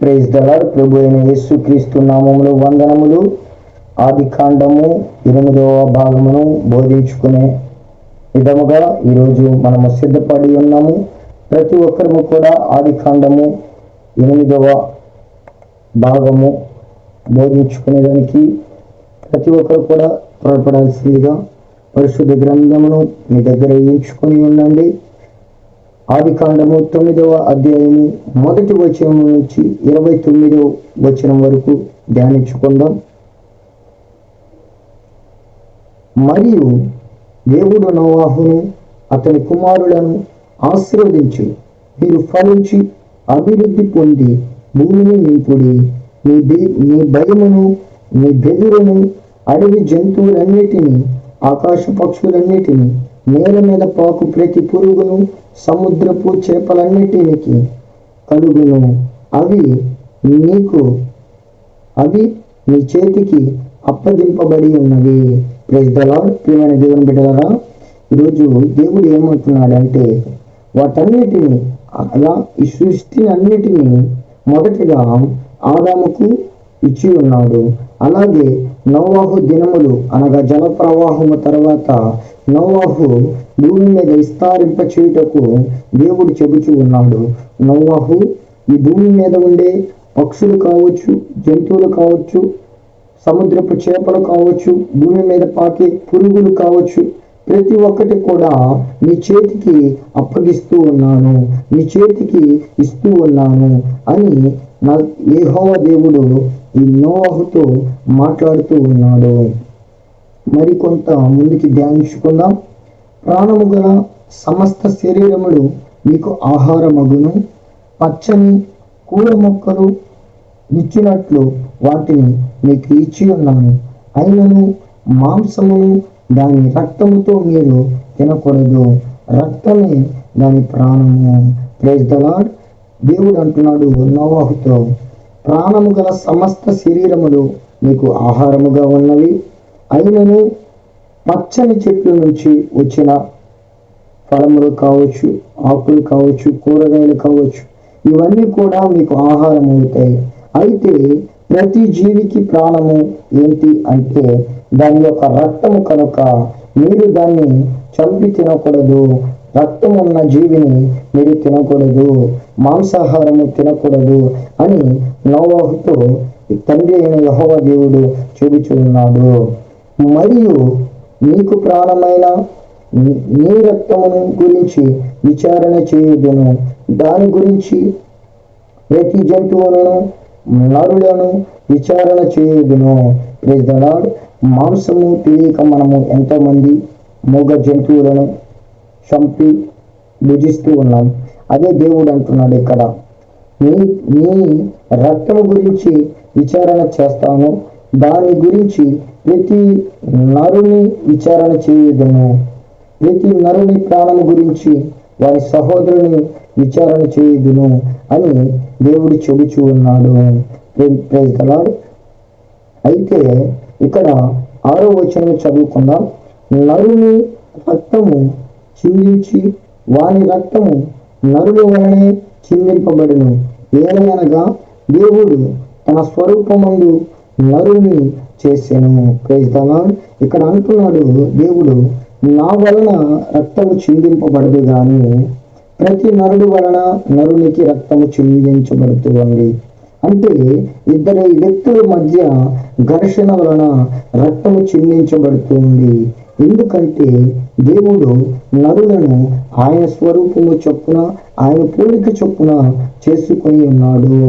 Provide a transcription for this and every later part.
Praise the lord. ప్రభు అయిన యేసుక్రీస్తు నామములో వందనములు. ఆది కాండము 8వ భాగమును బోధించుకునే విధముగా ఈరోజు మనము సిద్ధపడి ఉన్నాము. ప్రతి ఒక్కరము కూడా ఆది కాండము 8వ భాగము బోధించుకునేదానికి ప్రతి ఒక్కరు కూడా త్వరపడాల్సిందిగా పరిశుద్ధ గ్రంథమును మీ దగ్గర ఎంచుకొని ఉండండి. ఆది కాండము 9వ అధ్యాయము 1వ వచనం నుంచి 29వ వచనం వరకు ధ్యానించుకుందాం. మరియు దేవుడు నోవాహును అతని కుమారులను ఆశీర్వదించి, మీరు ఫలించి అభివృద్ధి పొంది భూమిని నింపుడి, మీ భయమును మీ బెదురును అడవి జంతువులన్నిటినీ ఆకాశ పక్షులన్నిటినీ నేల మీద పాకు ప్రతి పురుగును సముద్రపు చేపలన్నిటికి కలుగును. అవి మీ చేతికి అప్పగింపబడి ఉన్నవి. Praise the lord. ప్రియమైన దేవుని బిడ్డలారా, ఈరోజు దేవుడు ఏమంటున్నాడంటే వాటన్నిటిని అలా ఈ సృష్టిని అన్నిటినీ మొదటిగా ఆదాముకు ఇచ్చి ఉన్నాడు. అలాగే నోవాహు దినములు అనగా జల ప్రవాహము తర్వాత నోవాహు భూమి మీద విస్తరింప చేయుటకు దేవుడు చెబుతూ ఉన్నాడు. నోవాహు ఈ భూమి మీద ఉండే పక్షులు కావచ్చు, జంతువులు కావచ్చు, సముద్రపు చేపలు కావచ్చు, భూమి మీద పాకే పురుగులు కావచ్చు, ప్రతి ఒక్కటి కూడా నీ చేతికి అప్పగిస్తూ ఉన్నాను, నీ చేతికి ఇస్తూ ఉన్నాను అని యెహోవా దేవుడు ఈ నోవాహుతో మాట్లాడుతూ ఉన్నాడు. మరి కొంత ముందుకి ధ్యానించుకుందాం. ప్రాణము గల సమస్త శరీరములు మీకు ఆహారమగును, పచ్చని కూర మొక్కలు ఇచ్చినట్లు వాటిని మీకు ఇచ్చి ఉన్నాను. అయినను మాంసమును దాని రక్తముతో మీరు తినకూడదు, రక్తమే దాని ప్రాణము. Praise the lord. దేవుడు అంటున్నాడు నోవాహుతో, ప్రాణము గల సమస్త శరీరములు మీకు ఆహారముగా ఉన్నవి, అయినను పచ్చని చెట్ల నుంచి వచ్చిన ఫలములు కావచ్చు, ఆకులు కావచ్చు, కూరగాయలు కావచ్చు, ఇవన్నీ కూడా మీకు ఆహారం అవుతాయి. అయితే ప్రతి జీవికి ప్రాణము ఏంటి అంటే దాని యొక్క రక్తము కనుక మీరు దాన్ని చంపి తినకూడదు. రక్తం ఉన్న జీవిని మీరు తినకూడదు, మాంసాహారము తినకూడదు అని నోవాహుతో తండ్రి అయిన యెహోవా దేవుడు చెబుతూ ఉన్నాడు. మరియు నీకు ప్రాణమైన నీ రక్తమును గురించి విచారణ చేయుదును, దాని గురించి ప్రతి జంతువులను నరులను విచారణ చేయుదును. Praise the lord. మాంసము తెలియక మనము ఎంతోమంది మూగ జంతువులను చంపి భుజిస్తూ ఉన్నాం. అదే దేవుడు అంటున్నాడు ఇక్కడ, నీ రక్తము గురించి విచారణ చేస్తాను, దాని గురించి ప్రతి నరుని విచారణ చేయుదును, ప్రతి నరుని ప్రాణము గురించి వారి సహోదరుని విచారణ చేయుదును అని దేవుడు చెబుతూ ఉన్నాడు. Praise the lord. అయితే ఇక్కడ 6వ వచనం చదువుకుందాం. నరుని రక్తము చిందించి వాని రక్తము నరుల వలనే చిందింపబడును. ఏలయనగా దేవుడు తన స్వరూపమందు నరుని చేసెను. Praise the lord. ఇక్కడ అంటున్నాడు దేవుడు, నా వలన రక్తము చిందింపబడదు గాని ప్రతి నరుడు వలన నరునికి రక్తము చిందించబడుతుంది. అంటే ఇద్దరు వ్యక్తుల మధ్య ఘర్షణ వలన రక్తము చిందించబడుతుంది. ఎందుకంటే దేవుడు నరులను ఆయన స్వరూపము చొప్పున, ఆయన పోలిక చొప్పున చేసుకొని ఉన్నాడు.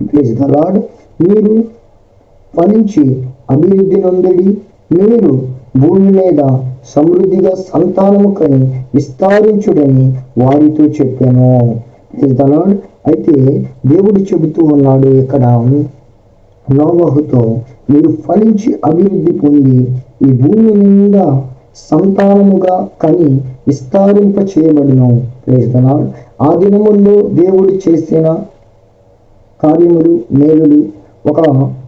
Praise the lord. మీరు ఫలించి అభివృద్ధి నొందడి, మీరు భూమి మీద సమృద్ధిగా సంతానము కని విస్తరించుడని వారితో చెప్పాను. Praise the lord. అయితే దేవుడు చెబుతూ ఉన్నాడు ఇక్కడ నోవాహుతో, మీరు ఫలించి అభివృద్ధి పొంది ఈ భూమి మీద సంతానముగా కని విస్తరింప చేయబడును. Praise the lord. ఆ దినముల్లో దేవుడు చేసిన కార్యములు, మేలులు, ఒక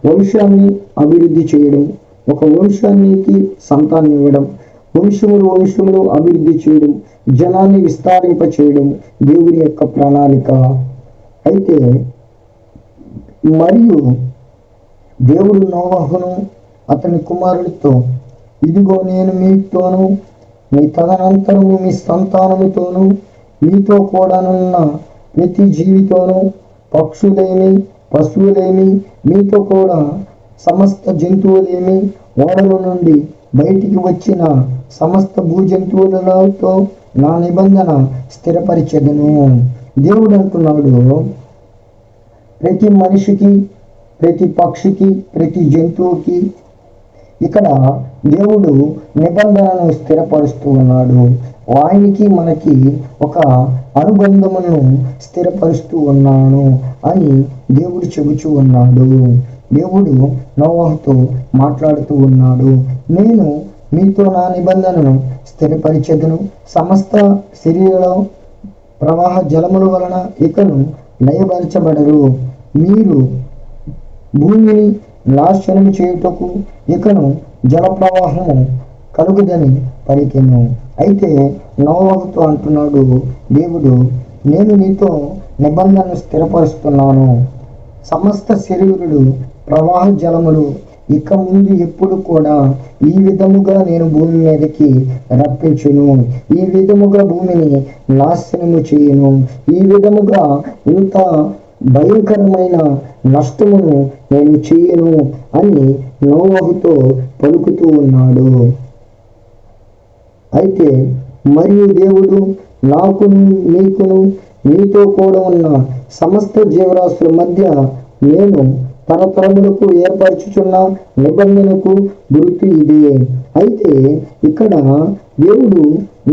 వంశాన్ని అభివృద్ధి చేయడం, ఒక వంశానికి సంతానం ఇవ్వడం, వంశములు అభివృద్ధి చేయడం, జనాన్ని విస్తరింప చేయడం దేవుని యొక్క ప్రణాళిక. అయితే మరియు దేవుడు నోవహును అతని కుమారుడితో, ఇదిగో నేను మీతోను మీ తదనంతరము మీ సంతానముతోను మీతో కూడానున్న ప్రతి జీవితోను, పక్షులేమి పశువులేమి మీతో కూడా సమస్త జంతువులేమి ఓడల నుండి బయటికి వచ్చిన సమస్త భూజంతువులతో నా నిబంధన స్థిరపరిచెదను. దేవుడు అంటున్నాడు, ప్రతి మనిషికి, ప్రతి పక్షికి, ప్రతి జంతువుకి ఇక్కడ దేవుడు నిబంధనను స్థిరపరుస్తూ ఉన్నాడు. ఆయనకి మనకి ఒక అనుబంధమును స్థిరపరుస్తూ ఉన్నాను అని దేవుడు చెబుతూ ఉన్నాడు. దేవుడు నోవహుతో మాట్లాడుతూ ఉన్నాడు, నేను మీతో నా నిబంధనను స్థిరపరిచెదను, సమస్త శరీర ప్రవాహ జలముల వలన ఇకను లయపరచబడరు, మీరు భూమిని నాశనము చేయుటకు ఇకను జల ప్రవాహము కలుగుదని పలికెను. అయితే నోవహుతో అంటున్నాడు దేవుడు, నేను నీతో నిబంధనను స్థిరపరుస్తున్నాను, సమస్త శరీరుడు ప్రవాహ జలములు ఇక ముందు ఎప్పుడు కూడా ఈ విధముగా నేను భూమి మీదకి రప్పించును, ఈ విధముగా భూమిని నాశనము చేయను, ఈ విధముగా ఇంత భయంకరమైన నష్టమును నేను చేయను అని నోవహుతో పలుకుతూ ఉన్నాడు. అయితే మరియు దేవుడు నాకును నీకును నీతో కూడా ఉన్న సమస్త జీవరాశుల మధ్య నేను తరతరములకు ఏర్పరచుచున్న నిబంధనకు గుర్తు ఇదే. అయితే ఇక్కడ దేవుడు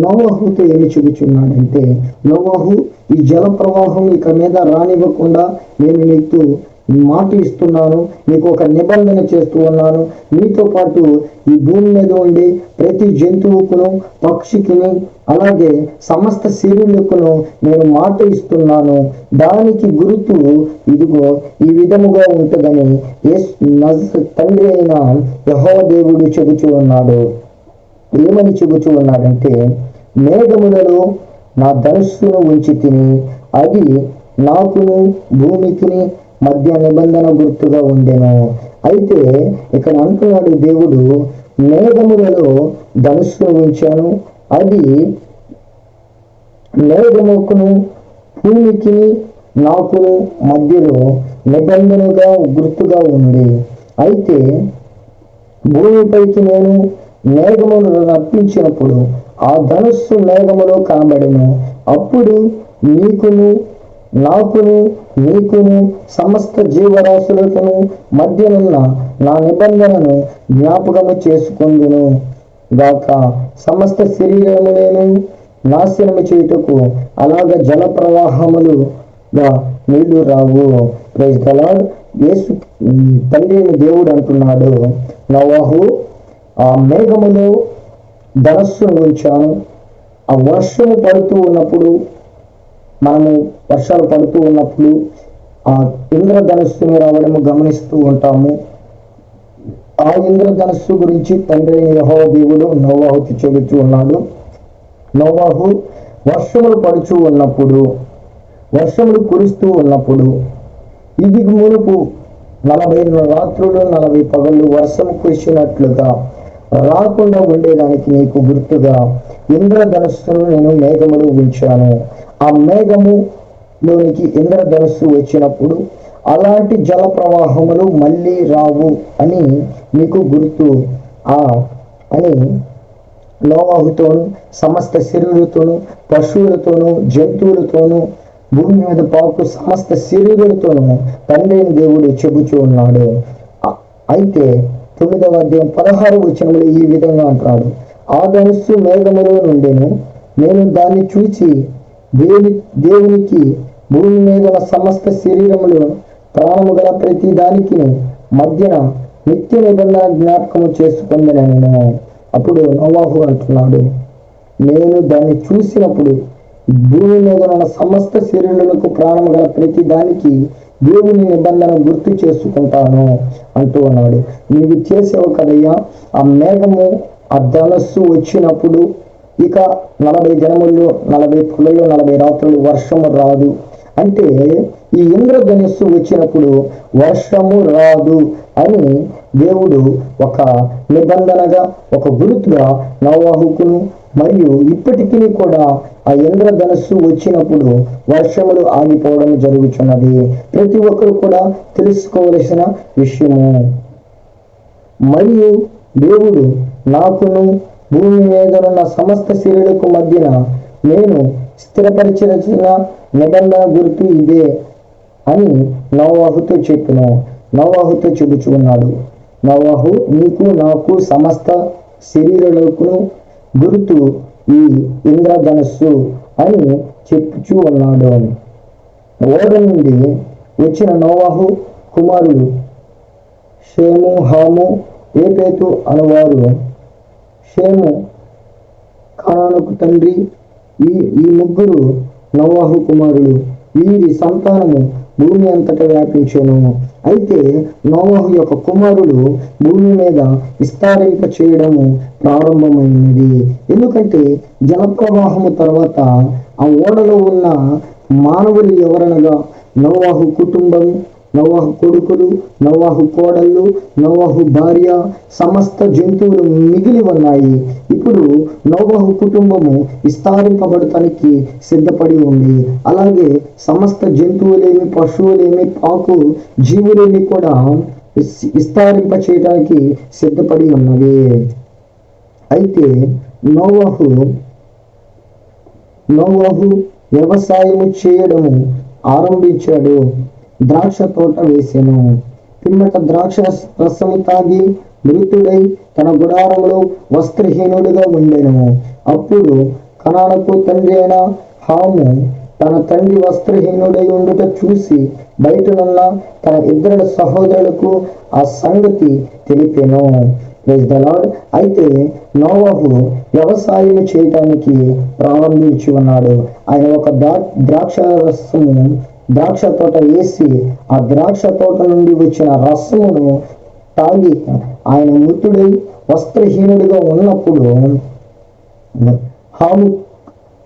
నోవహుతో ఏమి చెబుతున్నాడంటే, నోవహు, ఈ జల ప్రవాహం ఇక మీద రానివ్వకుండా నేను నీకు మాట ఇస్తున్నాను, నీకు ఒక నిబంధన చేస్తూ ఉన్నాను, నీతో పాటు ఈ భూమి మీద ఉండి ప్రతి జంతువుకును పక్షికిని అలాగే సమస్త శరీరులకును నేను మాట ఇస్తున్నాను, దానికి గుర్తు ఇదిగో ఈ విధముగా ఉంటుందని తండ్రి అయిన యెహోవా దేవుడు చెబుతూ ఉన్నాడు. ఏమని చెబుతూ ఉన్నాడంటే, మేఘములలో నా ధనుస్సును ఉంచి తిని అది నాకును భూమికిని మధ్య నిబంధన గుర్తుగా ఉండెను. అయితే ఇక్కడ అంటున్నాడు దేవుడు, మేఘములలో ధనుస్సును ఉంచాను, అది మేఘముకును భూమికి నాకును మధ్యలో నిబంధనగా గుర్తుగా ఉంది. అయితే భూమిపైకి నేను మేఘమును రప్పించినప్పుడు ఆ ధనుస్సు మేఘములో కనబడెను, అప్పుడు నీకును నాకును నీకును సమస్త జీవరాశులకును మధ్యనున్న నా నిబంధనను జ్ఞాపకము చేసుకొందును గాక. సమస్త శరీరములను నాశనము చేయుటకు అలాగ జల ప్రవాహములుగా నీళ్లు రావు. Praise the lord. యేసు తండ్రి దేవుడు అంటున్నాడు, నోవహు, ఆ మేఘములో ధనస్సును ఉంచాను, ఆ వర్షము పడుతూ ఉన్నప్పుడు మనము వర్షాలు పడుతూ ఉన్నప్పుడు ఆ ఇంద్రధనుస్సును రావడము గమనిస్తూ ఉంటాము. ఆ ఇంద్రధనుస్సు గురించి తండ్రి యెహోవా దేవుడు నోవహుకి చెబుతూ ఉన్నాడు. నోవహు, వర్షములు పడుచూ ఉన్నప్పుడు, వర్షములు కురుస్తూ ఉన్నప్పుడు, ఇది మునుపు 40 రాత్రులు 40 పగళ్ళు వర్షం కురిసినట్లుగా రాకుండా ఉండేదానికి నీకు గుర్తుగా ఇంద్రధనుస్సును నేను మేఘములు ఉంచాను. ఆ మేఘములోనికి ఇంద్రధనుస్సు వచ్చినప్పుడు అలాంటి జల ప్రవాహములు మళ్ళీ రావు అని మీకు గుర్తు అని నోవహుతోను సమస్త శరీరులతోను పశువులతోను జంతువులతోను భూమి మీద పాకు సమస్త శరీరులతోనూ తండ్రి దేవుడు చెబుతూ ఉన్నాడు. అయితే 9వ అధ్యాయం 16వ వచనంలో ఈ విధంగా అంటున్నాడు, ఆ ధనుస్సు మేఘములో నుండెను, నేను దాన్ని చూచి దేవునికి భూమి మీద సమస్త శరీరములు ప్రాణము గల ప్రతి దానికి మధ్యన నిత్య నిబంధన జ్ఞాపకము చేసుకుందనను. అప్పుడు నోవహు అంటున్నాడు, నేను దాన్ని చూసినప్పుడు భూమి మీద ఉన్న సమస్త శరీరులకు ప్రాణము గల ప్రతి దానికి దేవుని నిబంధన గుర్తు చేసుకుంటాను అంటూ ఉన్నాడు. నీవు చేసావు కదయ్యా, ఆ మేఘము ఆ ధనస్సు వచ్చినప్పుడు ఇక 40 దినముల్లో 40 పగళ్ళు 40 రాత్రులు వర్షము రాదు అంటే ఈ ఇంద్రధనుస్సు వచ్చినప్పుడు వర్షము రాదు అని దేవుడు ఒక నిబంధనగా, ఒక గుర్తుగా నోవాహుకును, మరియు ఇప్పటికీ కూడా ఆ ఇంద్రధనుస్సు వచ్చినప్పుడు వర్షములు ఆగిపోవడం జరుగుతున్నది. ప్రతి ఒక్కరు కూడా తెలుసుకోవలసిన విషయము. మరియు దేవుడు నాకును భూమి మీదనున్న సమస్త శరీరులకు మధ్యన నేను స్థిరపరిచిన నిబంధన గుర్తు ఇదే అని నోవాహుతో చెబుచూ ఉన్నాడు. నోవాహు, నీకు నాకు సమస్త శరీరులకు గుర్తు ఈ ఇంద్రధనుస్సు అని చెప్పుచూ ఉన్నాడు. ఓడ నుండి వచ్చిన నోవాహు కుమారుడు షేము, హాము, ఏపేతు అనువారు. షేము కానానుకు తండ్రి. ఈ ముగ్గురు నోవాహు కుమారులు. వీరి సంతానము భూమి అంతటా వ్యాపించెను. అయితే నోవాహు యొక్క కుమారుడు భూమి మీద విస్తరింప చేయడము ప్రారంభమైనది. ఎందుకంటే జలప్రవాహము తర్వాత ఆ ఓడలో ఉన్న మానవులు ఎవరనగా నోవాహు కుటుంబం, నోవాహు కొడుకులు, నోవాహు కోడళ్ళు, నోవాహు భార్య, సమస్త జంతువులు మిగిలి ఉన్నాయి. ఇప్పుడు నోవాహు కుటుంబము విస్తరింపబడటానికి సిద్ధపడి ఉంది. అలాగే సమస్త జంతువులేమి, పశువులేమి, పాకు జీవులేమి కూడా విస్తరింప చేయడానికి సిద్ధపడి ఉన్నవి. అయితే నోవాహు వ్యవసాయము చేయడము ఆరంభించాడు. ద్రాక్ష తోట వేసెను. పిమ్మట ద్రాక్ష రసము తాగి మృతుడై తన గుడారంలో వస్త్రహీనుడిగా ఉండెను. అప్పుడు కనానుకు తండ్రి అయిన హాము తన తండ్రి వస్త్రహీనుడై ఉండుట చూసి బయటనున్న తన ఇద్దరు సహోదరులకు ఆ సంగతి తెలిపెను. Praise the lord. అయితే నోవాహు వ్యవసాయం చేయటానికి ప్రారంభించి ఉన్నాడు. ఆయన ఒక ద్రాక్ష తోట వేసి ఆ ద్రాక్ష తోట నుండి వచ్చిన రసమును తాగి ఆయన మృతుడై వస్త్రహీనుడిగా ఉన్నప్పుడు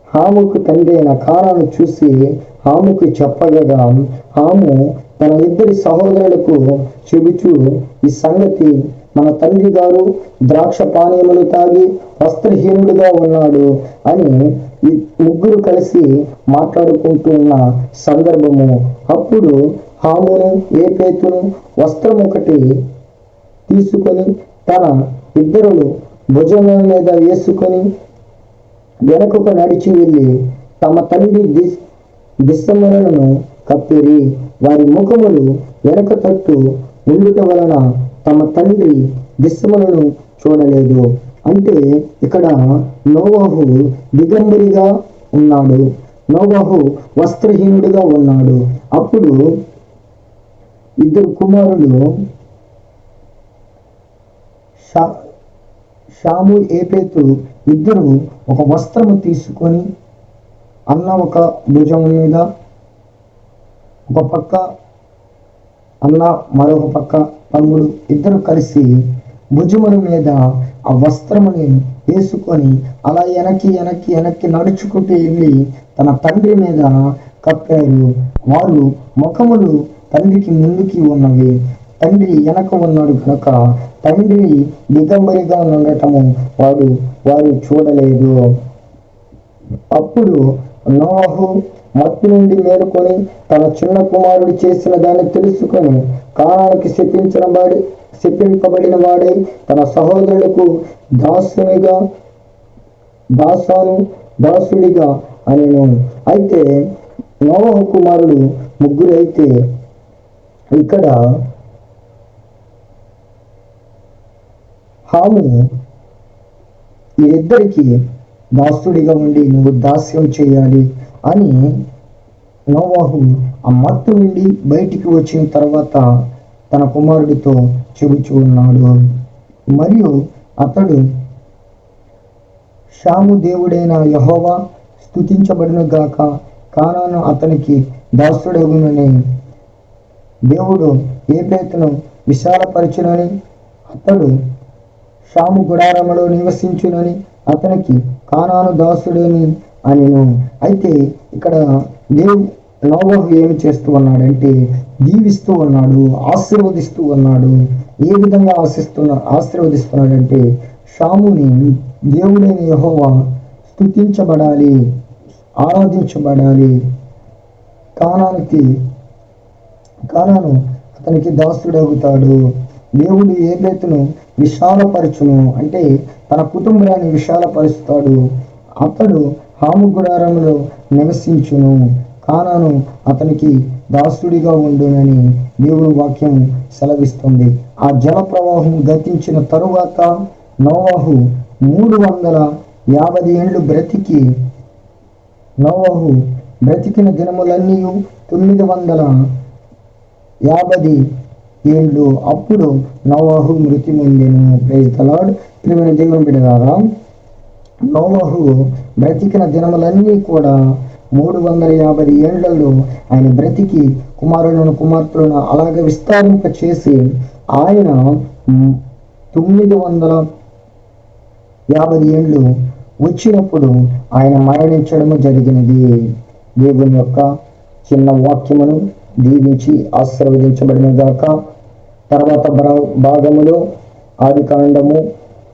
హాముకు తండ్రి అయిన కానాను చూసి హాముకు చెప్పగా, హాము తన ఇద్దరి సహోదరులకు చెబుచూ ఈ సంగతి మన తండ్రి గారు ద్రాక్ష పానీయములు తాగి వస్త్రహీనుడిగా ఉన్నాడు అని ఈ ముగ్గురు కలిసి మాట్లాడుకుంటూ ఉన్న సందర్భము. అప్పుడు హామును, ఏపేతును వస్త్రం ఒకటి తీసుకొని తన ఇద్దరు భుజముల మీద వేసుకొని వెనకకు నడిచి వెళ్ళి తమ తండ్రి దిశములను కప్పిరి. వారి ముఖములు వెనక తట్టు ఉండుట వలన తమ తండ్రి దిశములను చూడలేదు. అంటే ఇక్కడ నోవాహు దిగంబరిగా ఉన్నాడు. నోవాహు వస్త్రహీనుడిగా ఉన్నాడు. అప్పుడు ఇద్దరు కుమారులు షాము, ఏపేతు ఇద్దరు ఒక వస్త్రము తీసుకొని అన్న ఒక భుజం మీద ఒక పక్క, అన్న మరొక పక్క, తమ్ముడు ఇద్దరు కలిసి భుజముల మీద ఆ వస్త్రముని వేసుకొని అలా వెనక్కి నడుచుకుంటూ వెళ్ళి తన తండ్రి మీద కప్పారు. వారు ముఖములు తండ్రికి ముందుకి ఉన్నవి. తండ్రి వెనక ఉన్నాడు కనుక తండ్రి దిగంబరిగా ఉండటము వారు చూడలేదు. అప్పుడు నోవాహు మత్తు నుండి మేలుకొని తన చిన్న కుమారుడు చేసిన దాన్ని తెలుసుకొని కానానికి శపింపబడిన వాడై తన సహోదరులకు దాసుడిగా అనెను. అయితే నోవాహు కుమారుడు ముగ్గురు. అయితే ఇక్కడ హాము వీరిద్దరికి దాసుడిగా ఉండి నువ్వు దాస్యం చేయాలి అని నోవాహు ఆ మత్తు నుండి బయటికి వచ్చిన తర్వాత తన కుమారుడితో చెబుచూ ఉన్నాడు. మరియు అతడు షాము దేవుడైన యెహోవా స్తుతించబడును గాక, కానాను అతనికి దాసుడగునని, దేవుడు ఏపేతును విశాలపరచునని, అతడు షాము గుడారములో నివసించునని, అతనికి కానాను దాసుడని అనెను. అయితే ఇక్కడ నోవహు ఏమి చేస్తూ ఉన్నాడంటే దీవిస్తూ ఉన్నాడు, ఆశీర్వదిస్తూ ఉన్నాడు. ఏ విధంగా ఆశీర్వదిస్తున్నాడంటే షాముని దేవుడైన యెహోవా స్తుతించబడాలి, ఆరాధించబడాలి. కానాను అతనికి దాసుడవుతాడు. దేవుడు ఏబేతును విశాలపరచును, అంటే తన కుటుంబాన్ని విశాలపరుస్తాడు. అతడు హాము గుడారంలో నివసించును, కానాను అతనికి దాసుడిగా ఉండునని దేవుని వాక్యం సెలవిస్తుంది. ఆ జల ప్రవాహం గతించిన తరువాత నోవహు 350 ఏండ్లు బ్రతికిన దినములన్నీ 950 ఏండ్లు. అప్పుడు నోవహు మృతి పొందెను. Praise the lord. ప్రియమైన దేవుని బిడ్డలారా, నోవహు బ్రతికిన దినములన్నీ కూడా 350 ఏండ్లలో ఆయన బ్రతికి కుమార్తెలను అలాగే విస్తరింప చేసి ఆయన 950 ఏండ్లు వచ్చినప్పుడు ఆయన మరణించడము జరిగినది. దేవుని యొక్క చిన్న వాక్యమును దీవించి ఆశీర్వదించబడిన గాక. తర్వాత భాగములో ఆదికాండము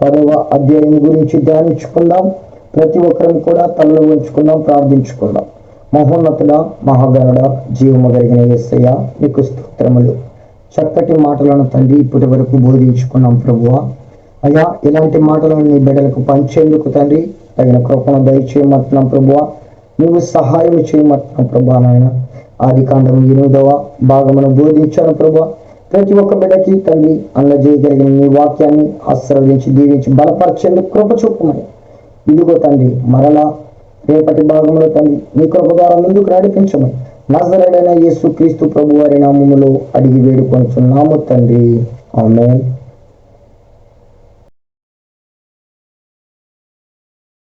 10వ అధ్యాయం గురించి ధ్యానించుకుందాం. ప్రతి ఒక్కరం కూడా తలలో ఉంచుకుందాం, ప్రార్థించుకుందాం. మహోన్నతుడా, మహాగణుడ, జీవము కలిగిన యేసయ్య, నీకు స్తోత్రములు. చక్కటి మాటలను తండ్రి ఇప్పటి వరకు బోధించుకున్నాం ప్రభువా. అయ్యా, ఇలాంటి మాటలను నీ బిడ్డలకు పంచేందుకు తండ్రి తగిన కృపను దయచేయమంటున్నాం ప్రభువా. నీవు సహాయం చేయమంటున్నాం ప్రభువా. నాయన ఆదికాండము 8వ భాగమును బోధించాను ప్రభువా. ప్రతి ఒక్క బిడ్డకి తండ్రి అందజేయగలిగిన నీ వాక్యాన్ని ఆశీర్వదించి దీవించి బలపరిచేందుకు కృప చూపమని ఇదిగో తండ్రి మరలా రేపటి భాగంలో తండ్రి నీ కృప ద్వారా ముందుకు నడిపించమని నజరేయుడైన యేసుక్రీస్తు ప్రభువారి నామములో అడిగి వేడుకొనుచున్నాము తండ్రి. ఆమేన్.